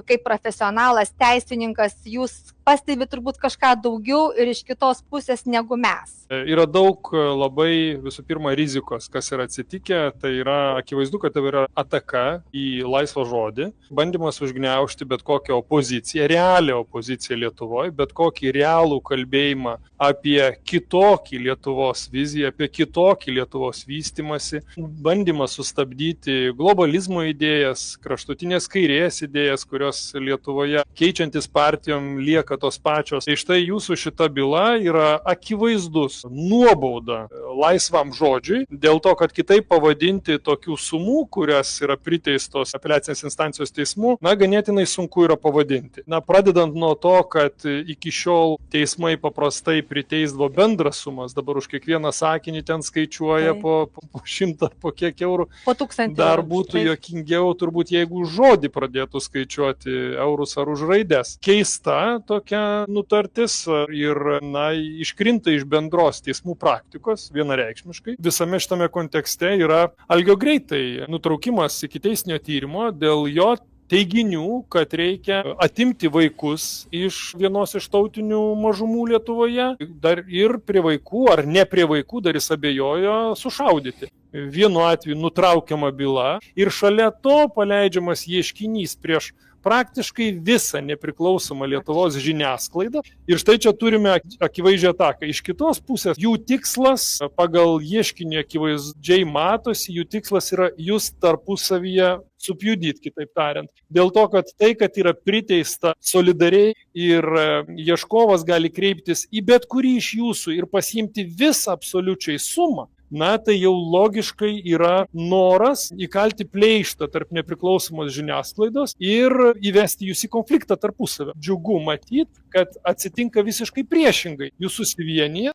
kaip profesionalas, teisininkas, jūs pastebi turbūt kažką daugiau ir iš kitos pusės negu mes. Yra daug labai visų pirma rizikos, kas yra atsitikę, tai yra akivaizdu, kad tai yra ataka į laisvą žodį, bandymas užgniaužti bet kokią opoziciją, realią opoziciją Lietuvoje, bet kokį realų kalbėjimą apie kitokį Lietuvos viziją, apie kitokį Lietuvos vystimąsi, bandymas sustabdyti globalizmo idėjas, kraštutinės kairės idėjas, kurios Lietuvoje keičiantis partijom lieka tos pačios. Tai štai jūsų šita byla yra akivaizdus nuobauda laisvam žodžiui, dėl to, kad kitaip pavadinti tokių sumų, kurias yra priteistos apeliacinės instancijos teismų, ganėtinai sunku yra pavadinti. Pradedant nuo to, kad iki šiol teismai paprastai priteisdavo bendras sumas, dabar už kiekvieną sakinį ten skaičiuoja po 100 ar po kiek eurų. Po 1000 eurų. Dar būtų juokingiau, turbūt, jeigu žodį pradėtų skaičiuoti eurus ar už raidės. Keista tokia nutartis ir, iškrinta iš bendros teismų praktikos vienareikšmiškai. Visame šitame kontekste yra Algio Greitai nutraukimas ikiteisminio tyrimo dėl jo teiginių, kad reikia atimti vaikus iš vienos iš tautinių mažumų Lietuvoje, dar ir prie vaikų ar ne prie vaikų, dar jis abejojo, sušaudyti. Vienu atveju nutraukiama byla ir šalia to paleidžiamas ieškinys prieš praktiškai visą nepriklausomą Lietuvos žiniasklaidą. Ir štai čia turime akivaizdžią ataką. Iš kitos pusės, jų tikslas, pagal ieškinį akivaizdžiai matosi, jų tikslas yra jūs tarpusavyje supjudyti, kitaip tariant. Dėl to, kad tai, kad yra priteista solidariai ir ieškovas gali kreiptis į bet kurį iš jūsų ir pasiimti visą absoliučiai sumą, tai jau logiškai yra noras įkalti pleištą tarp nepriklausomos žiniasklaidos ir įvesti jūs į konfliktą tarpusavę. Džiugu matyti, kad atsitinka visiškai priešingai. Jūs susivienyje